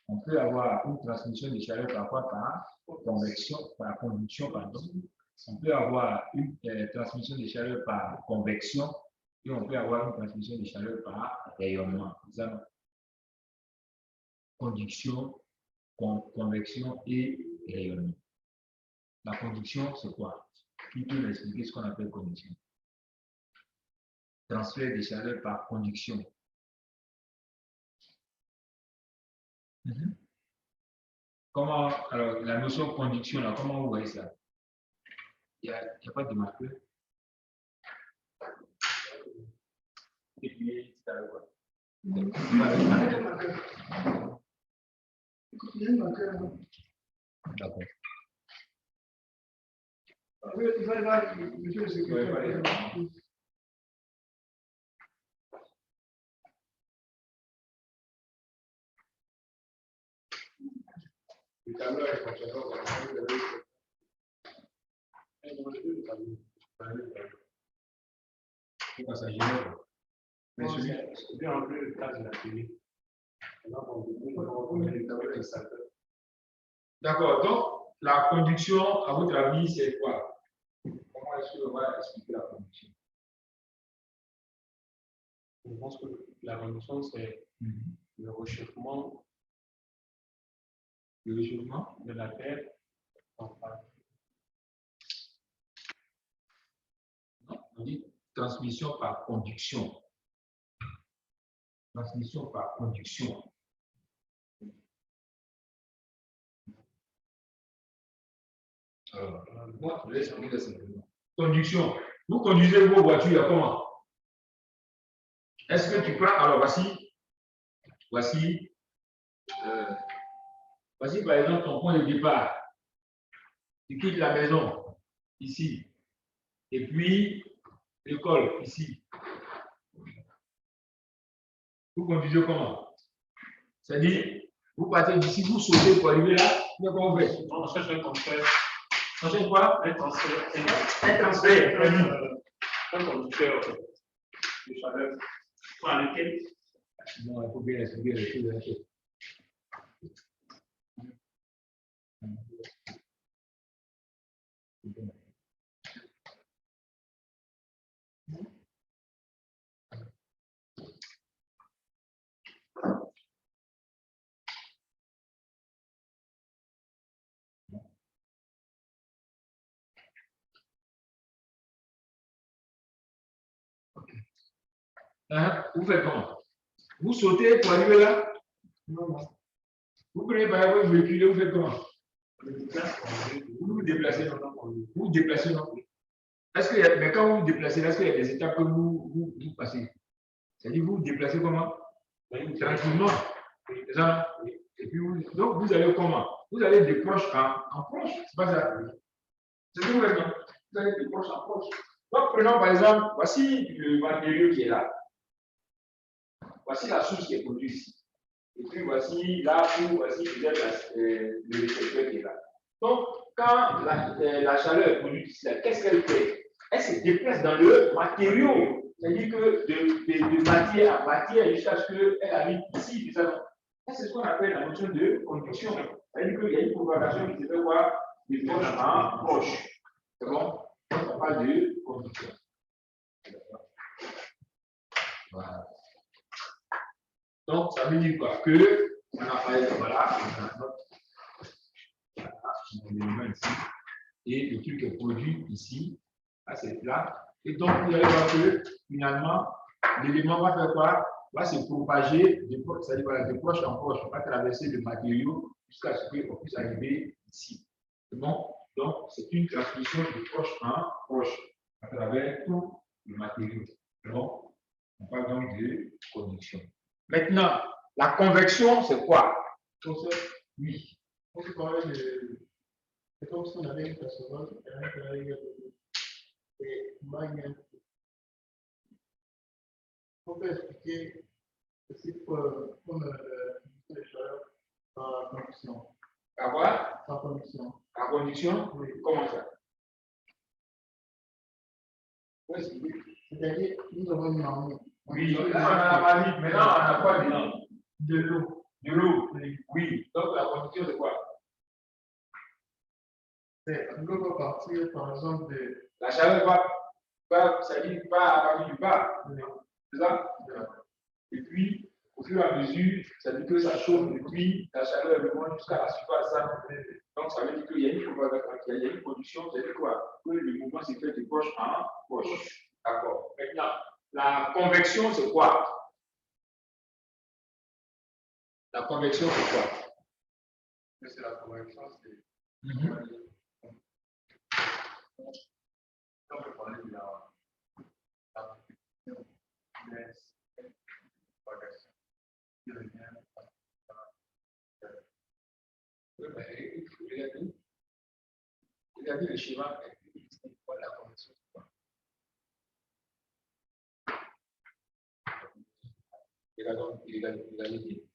On peut avoir une transmission de chaleur parfois par convection, par conduction, pardon. On peut avoir une transmission de chaleur par convection et on peut avoir une transmission de chaleur par rayonnement. Conduction, convection et rayonnement. La conduction, c'est quoi? Qui peut m'expliquer ce qu'on appelle conduction? transfert de chaleur par conduction. Comment, alors, la notion de conduction, là, comment vous voyez ça? Il n'y a pas de marqueur. Et puis, c'est avec quoi? D'accord. C'est bien rempli le cas de la télé. D'accord, donc la conduction, à votre avis, c'est quoi? Comment est-ce qu'on va expliquer la conduction? Je pense que la conduction, c'est le réchauffement de la Terre en phase. Non, on dit transmission par conduction. Transmission par conduction. Alors, moi, je vais expliquer simplement. Conduction. Vous conduisez vos voitures comment? Est-ce que tu prends. Alors, voici par exemple ton point de départ. Tu quittes la maison, ici. Et puis, l'école, ici. Vous conduisez comment? C'est-à-dire, vous partez d'ici, vous sautez pour arriver là, comment vous faites? On cherche un transfert. On cherche quoi? Un transfert. Un transfert. Un conducteur de chaleur. Pour lequel? Non, il faut bien expliquer les choses. Vous faites comment? Vous sautez pour arriver là? Non. Vous prenez par exemple, vous reculez, vous faites comment? Vous vous déplacez, non? Vous vous déplacez, non? Est-ce qu'il y a, mais quand vous vous déplacez, est-ce qu'il y a des étapes que vous passez? C'est-à-dire, vous vous déplacez comment? Tranquillement. C'est ça? Et puis, donc, vous allez comment? Vous allez de proche en proche. C'est pas ça? C'est ce que vous faites, non? Vous allez de proche en proche. Donc, prenons par exemple, voici le matériau qui est là. Voici la source qui est produite ici. Et puis voici là où voici peut-être le récepteur qui est là. Donc, quand la chaleur est produite ici, qu'est-ce qu'elle fait? Elle se déplace dans le matériau. C'est-à-dire que de matière à matière jusqu'à ce qu'elle arrive ici. C'est ce qu'on appelle la notion de conduction. C'est-à-dire qu'il y a une propagation qui se fait quoi? De proche en proche. C'est bon? On parle de conduction. Voilà. Donc, ça veut dire quoi? Que on a parlé de voilà, on a notre élément ici, et le truc est produit ici, à cette plat. Et donc, vous allez voir que finalement, l'élément va faire quoi? Va se propager, c'est-à-dire voilà, de proche en proche, va traverser le matériau jusqu'à ce qu'on puisse arriver ici. C'est bon? Donc, c'est une transmission de proche en proche à travers tout le matériau. Donc, on parle donc de conduction. Maintenant, la convection, c'est quoi? Oui. On peut parler de. C'est comme si on avait une casserole et à l'intérieur il y a des manières. On peut expliquer ceci comme les chaleurs par conduction. À quoi? Par conduction. À conduction? Oui. Comment ça? C'est-à-dire, nous avons une marmite. Oui, là, on a la marmite. Maintenant, on a quoi dedans? De l'eau. De l'eau? Oui. Donc, la conduction, c'est quoi? L'eau va partir, par exemple, de. La chaleur ça dit pas à partir du bas. C'est ça? Et puis, au fur et à mesure, ça dit que ça chauffe et puis la chaleur remonte jusqu'à la surface. Donc, ça veut dire qu'il y a une conduction, c'est-à-dire quoi? Que le mouvement s'est fait de poche en poche. D'accord. Maintenant, La convection, c'est quoi? La convection, c'est quoi? C'est la convection, c'est. On peut parler de la regardez le schéma, c'est quoi la convection? Regardez.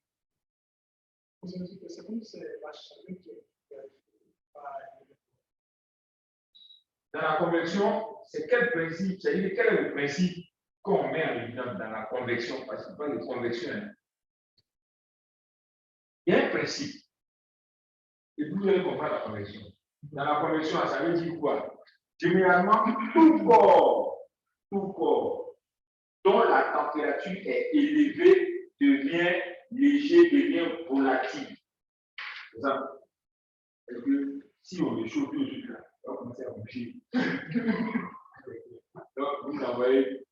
Dans la convection, c'est quel principe? C'est-à-dire quel est le principe qu'on met en évidence dans la convection? Parce qu'il parle de convection. Il y a un principe. Et vous allez comprendre la convection. Dans la convection, ça veut dire quoi? Généralement, tout corps dont la température est élevée devient léger, devient volatile. C'est ça. Parce que si on est chaud, tout de suite, là, on va commencer à bouger. Donc, vous envoyez,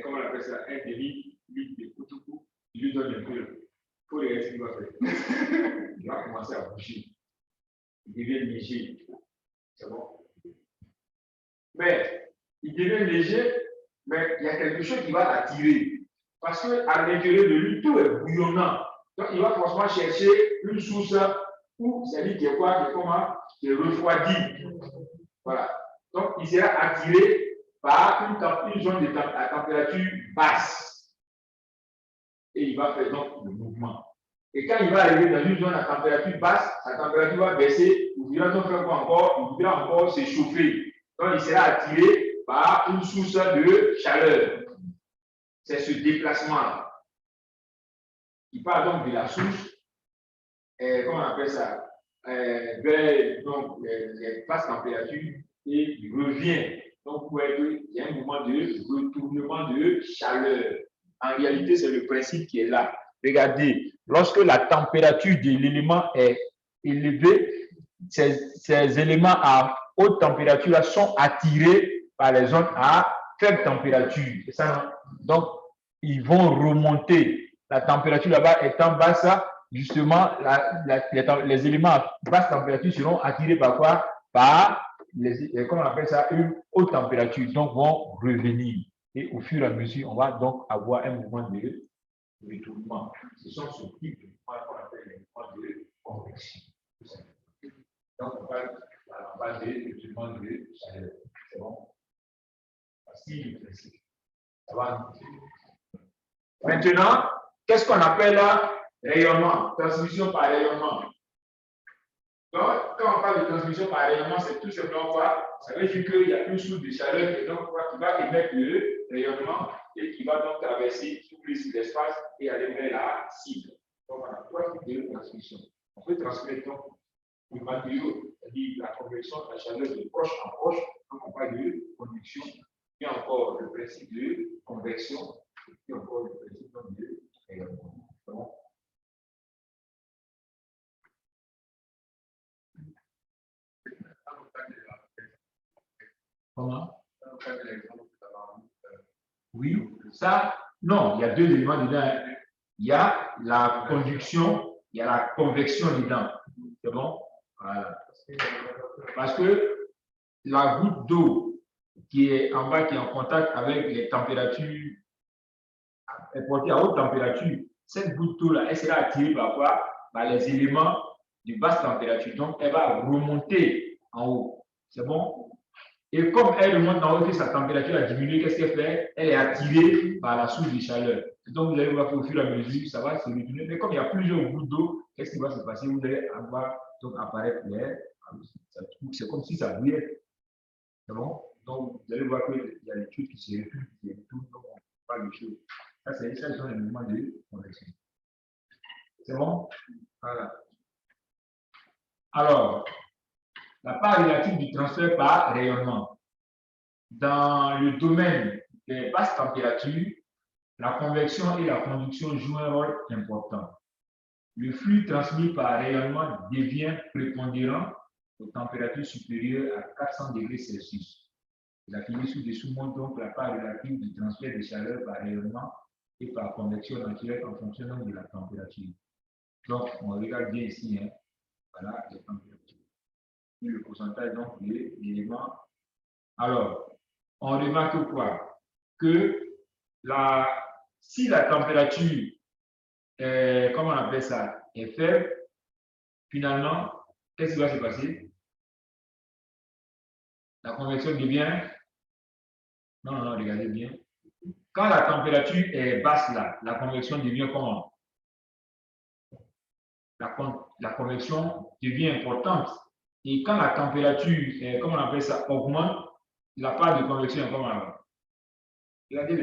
comment on appelle ça, un demi-litre de coutoukou, il lui donne un peu. Il faut regarder ce qu'il va faire. Il va commencer à bouger. Il devient léger. C'est bon? Mais il devient léger, mais il y a quelque chose qui va l'attirer. Parce qu'à l'intérieur de lui, tout est bouillonnant. Donc, il va forcément chercher une source où c'est lui qui est quoi, qui est refroidi. Voilà. Donc, il sera attiré par une zone de à température basse. Et il va faire donc le mouvement. Et quand il va arriver dans une zone à température basse, sa température va baisser, il voudra donc faire quoi encore? Il voudra encore s'échauffer. Donc, il sera attiré par une source de chaleur. C'est ce déplacement-là. Il part donc de la source, comment on appelle ça, vers donc, les basses températures et il revient. Donc, vous voyez qu'il y a un mouvement de retournement de chaleur. En réalité, c'est le principe qui est là. Regardez, lorsque la température de l'élément est élevée, ces éléments à haute température là sont attirés par les zones à faible température. C'est ça, non? Donc, ils vont remonter. La température là-bas étant basse, justement, les éléments à basse température seront attirés par quoi? Par, comment on appelle ça, une haute température. Donc, vont revenir. Et au fur et à mesure, on va donc avoir un mouvement de retournement. Ce sont ce type de mouvement qu'on appelle les mouvements de convection. Donc, on parle de retournement de chaleur. C'est bon? Voici le principe. Ça va. Maintenant, qu'est-ce qu'on appelle rayonnement? Transmission par rayonnement. Donc, quand on parle de transmission par rayonnement, c'est tout simplement quoi? Ça veut dire qu'il y a une source de chaleur qui va émettre le rayonnement et qui va donc traverser tout l'espace et aller vers la cible. Donc, on a trois types de transmission. On peut transmettre donc le matériau, c'est-à-dire la convection de la chaleur de proche en proche, donc on parle de conduction, et encore le principe de convection, et encore le principe de rayonnement. Donc, comment? Oui, ça, non, il y a deux éléments dedans. Il y a la conduction, il y a la convection dedans. C'est bon? Voilà. Parce que la goutte d'eau qui est en bas, qui est en contact avec les températures, est portée à haute température, cette goutte d'eau-là, elle sera attirée par quoi? Par les éléments de basse température. Donc, elle va remonter en haut. C'est bon? Et comme elle remonte en haut, que sa température a diminué, qu'est-ce qu'elle fait? Elle est attirée par la source de chaleur. Donc, vous allez voir qu'au fur et à mesure, ça va se retourner. Mais comme il y a plusieurs gouttes d'eau, qu'est-ce qui va se passer? Vous allez avoir donc apparaître l'air. C'est comme si ça brûlait. C'est bon? Donc, vous allez voir qu'il y a des choses qui se retournent, donc on parle de choses. Ça, c'est un élément de convection. C'est bon? Voilà. Alors, la part relative du transfert par rayonnement. Dans le domaine des basses températures, la convection et la conduction jouent un rôle important. Le flux transmis par rayonnement devient prépondérant aux températures supérieures à 400 degrés Celsius. La figure ci-dessous montre donc la part relative du transfert de chaleur par rayonnement et par convection naturelle en fonction de la température. Donc, on regarde bien ici, hein, voilà, les températures. Puis le pourcentage donc de l'élément. Alors, on remarque quoi? Que si la température, comment on appelle ça, est faible, finalement, qu'est-ce qui va se passer? La convection devient... Non, regardez bien. Quand la température est basse là, la convection devient comment? La convection devient importante. Et quand la température, comment on appelle ça, augmente, la part de convection est comment? Regardez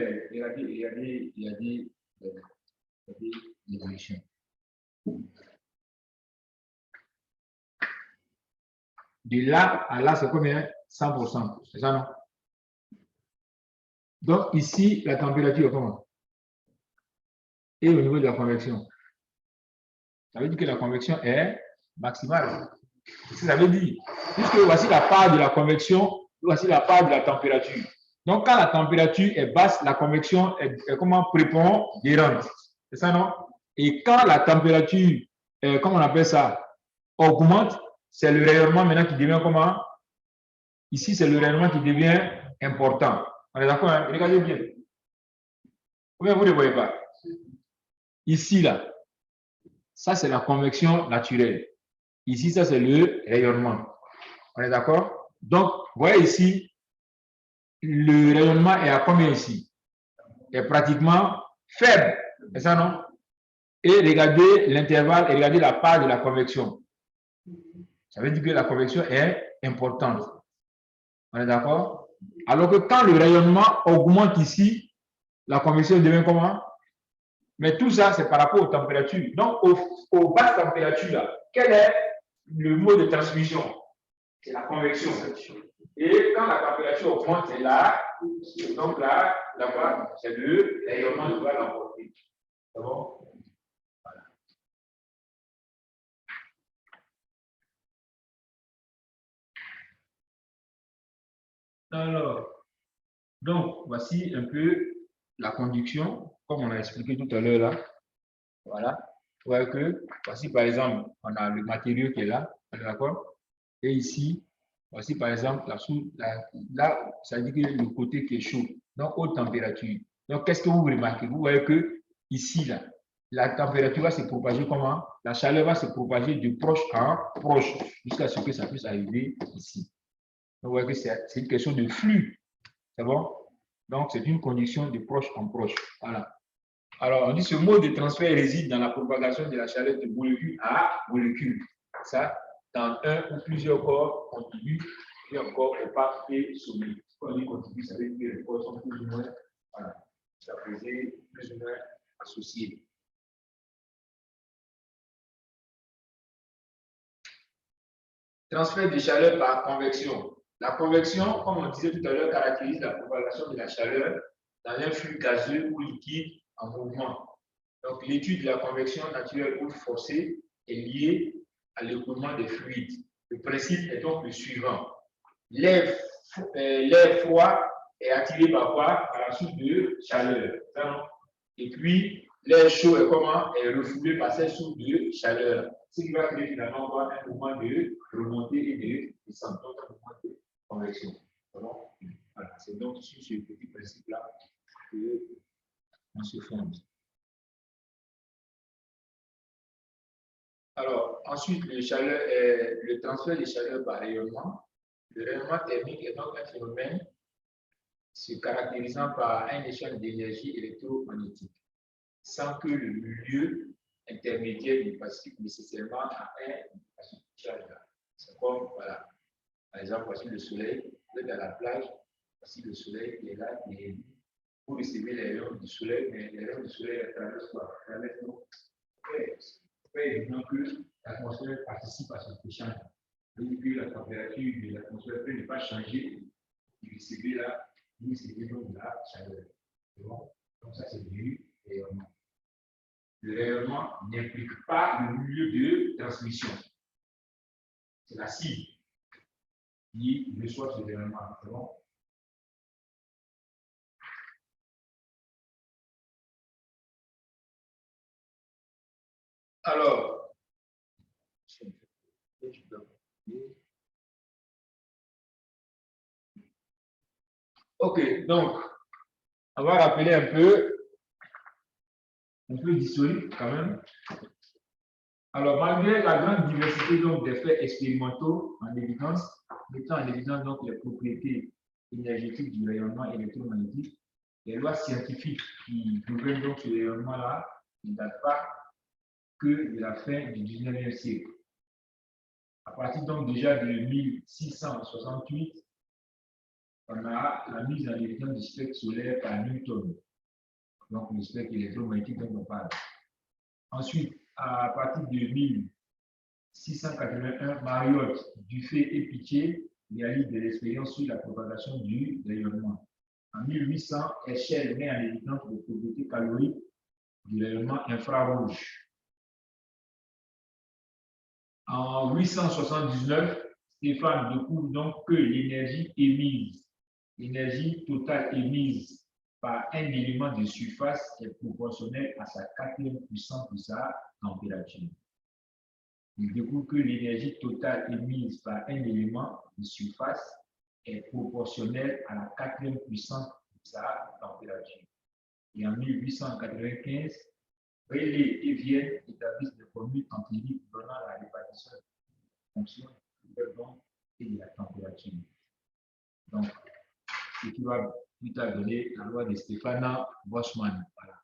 l'évolution. De là à là, c'est combien? 100%. C'est ça, non? Donc, ici, la température est comment? Et au niveau de la convection. Ça veut dire que la convection est maximale. C'est ce que ça veut dire. Puisque voici la part de la convection, voici la part de la température. Donc, quand la température est basse, la convection est comment prépondérante. C'est ça, non? Et quand la température, comment on appelle ça, augmente, c'est le rayonnement maintenant qui devient comment? Ici, c'est le rayonnement qui devient important. On est d'accord, hein? Regardez bien. Combien vous ne voyez pas? Ici, là, ça, c'est la convection naturelle. Ici, ça, c'est le rayonnement. On est d'accord? Donc, vous voyez ici, le rayonnement est à combien ici? Est pratiquement faible. C'est ça, non? Et regardez l'intervalle et regardez la part de la convection. Ça veut dire que la convection est importante. On est d'accord? Alors que quand le rayonnement augmente ici, la convection devient comment? Mais tout ça, c'est par rapport aux températures. Donc, aux basses températures, là, quel est le mode de transmission? C'est la convection. Et quand la température augmente, c'est là. Donc là, là-bas, c'est le rayonnement qui va l'emporter. C'est bon? Voilà. Alors, donc, voici un peu la conduction, comme on a expliqué tout à l'heure là. Voilà. Vous voyez que, voici par exemple, on a le matériau qui est là, d'accord? Et ici, voici par exemple, là, ça veut dire que le côté qui est chaud, donc haute température. Donc, qu'est-ce que vous remarquez? Vous voyez que ici, là, la température va se propager comment? La chaleur va se propager de proche en proche, jusqu'à ce que ça puisse arriver ici. Donc, vous voyez que c'est une question de flux. C'est bon? Donc, c'est une condition de proche en proche. Voilà. Alors, on dit ce mode de transfert réside dans la propagation de la chaleur de molécule à molécule. Ça, dans un ou plusieurs corps contigus et encore au pas et sommet. Quand on dit contigus, ça veut dire que les corps sont plus ou moins, voilà, ça faisait plus ou moins associés. Transfert de chaleur par convection. La convection, comme on disait tout à l'heure, caractérise la propagation de la chaleur dans un flux gazeux ou liquide en mouvement. Donc, l'étude de la convection naturelle ou forcée est liée à l'écoulement des fluides. Le principe est donc le suivant. L'air froid est attiré par quoi? Par la source de chaleur. Et puis, l'air chaud est comment? Est refoulé par cette source de chaleur. Ce qui va créer finalement un mouvement de remontée et de descente, donc un mouvement de convection. Voilà. C'est donc sur ce petit principe-là qu'on se fonde. Alors, ensuite, le transfert de chaleur par rayonnement. Le rayonnement thermique est donc un phénomène se caractérisant par un échange d'énergie électromagnétique, sans que le milieu intermédiaire ne participe nécessairement à un charge. C'est comme, voilà, par exemple, voici le soleil, vous êtes à la plage, voici le soleil qui est là, et vous recevez les rayons du soleil, mais les rayons du soleil traversent quoi? Traversent l'eau. C'est évident que l'atmosphère participe à cet échange. C'est-à-dire que la température de l'atmosphère peut ne pas changer, vous recevez là, vous recevez donc de la chaleur. Bon? Donc ça, c'est du rayonnement. Le rayonnement n'implique pas le milieu de transmission. C'est la cible qui reçoit ce rayonnement. Bon? Alors, ok, donc, on va rappeler un peu d'historique quand même. Alors, malgré la grande diversité donc, des faits expérimentaux en évidence, mettant en évidence donc, les propriétés énergétiques du rayonnement électromagnétique, les lois scientifiques qui gouvernent donc ce rayonnement-là ne datent pas que de la fin du 19e siècle. À partir donc déjà de 1668, on a la mise en évidence du spectre solaire par Newton, donc le spectre électromagnétique dont on parle. Ensuite, à partir de 1681, Mariotte, Dufay et Pittier réalisent des expériences sur la propagation du rayonnement. En 1800, Herschel met en évidence les propriétés caloriques du rayonnement infrarouge. En 879, Stéphane découvre donc que l'énergie totale émise par un élément de surface est proportionnelle à sa quatrième puissance de sa température. Il découvre que l'énergie totale émise par un élément de surface est proportionnelle à la quatrième puissance de sa température. Et en 1895, Rayleigh et Vienne établissent des formules empiriques donnant la répartition de fonction du rayonnement et de la température. Donc, ce qui va plus tard donner la loi de Stefan Boltzmann. Voilà.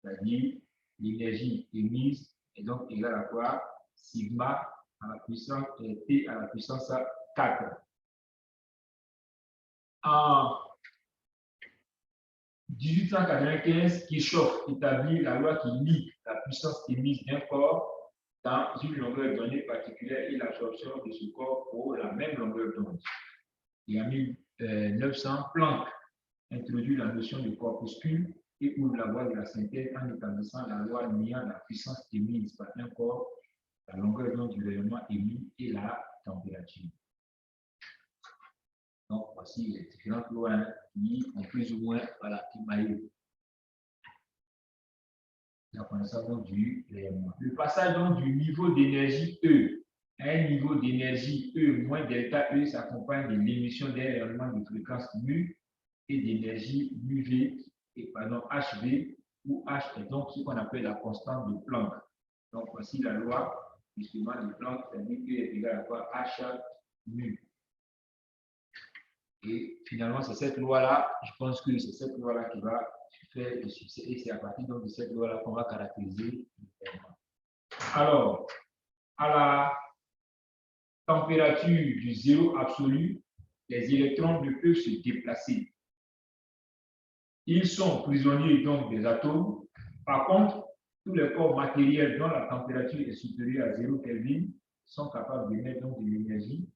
C'est-à-dire, l'énergie émise est donc égale à quoi? Sigma à la puissance T à la puissance 4. En 1895, Kirchhoff établit la loi qui lie la puissance émise d'un corps dans une longueur donnée particulière et l'absorption de ce corps pour la même longueur d'onde. Et en 1900, Planck introduit la notion de corpuscule et ouvre la voie de la synthèse en établissant la loi liant la puissance émise par un corps, la longueur d'onde du rayonnement émis et la température. Donc, voici les différentes lois qui ont plus ou moins émaillé la connaissance du rayonnement. Le passage donc du niveau d'énergie E à un niveau d'énergie E moins delta E s'accompagne de l'émission d'un rayonnement de fréquence mu et d'énergie UV et HV, où H est donc ce qu'on appelle la constante de Planck. Donc, voici la loi justement de Planck, c'est-à-dire E est égal à quoi? H mu. Et finalement, c'est cette loi-là, je pense que c'est cette loi-là qui va faire le succès. Et c'est à partir donc de cette loi-là qu'on va caractériser l'événement. Alors, à la température du zéro absolu, les électrons ne peuvent se déplacer. Ils sont prisonniers donc des atomes. Par contre, tous les corps matériels dont la température est supérieure à 0 Kelvin sont capables d'émettre donc de l'énergie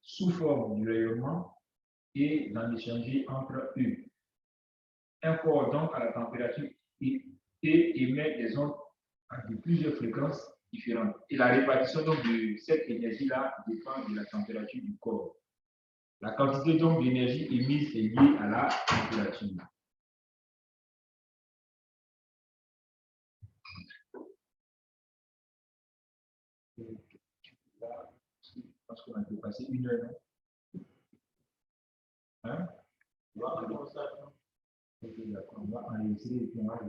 sous forme du rayonnement et d'en échanger entre eux. Un corps donc à la température T émet des ondes de plusieurs fréquences différentes. Et la répartition donc de cette énergie-là dépend de la température du corps. La quantité donc d'énergie émise est liée à la température. Je pense qu'on a dépassé 1 heure. Hein? On va enregistrer et puis on va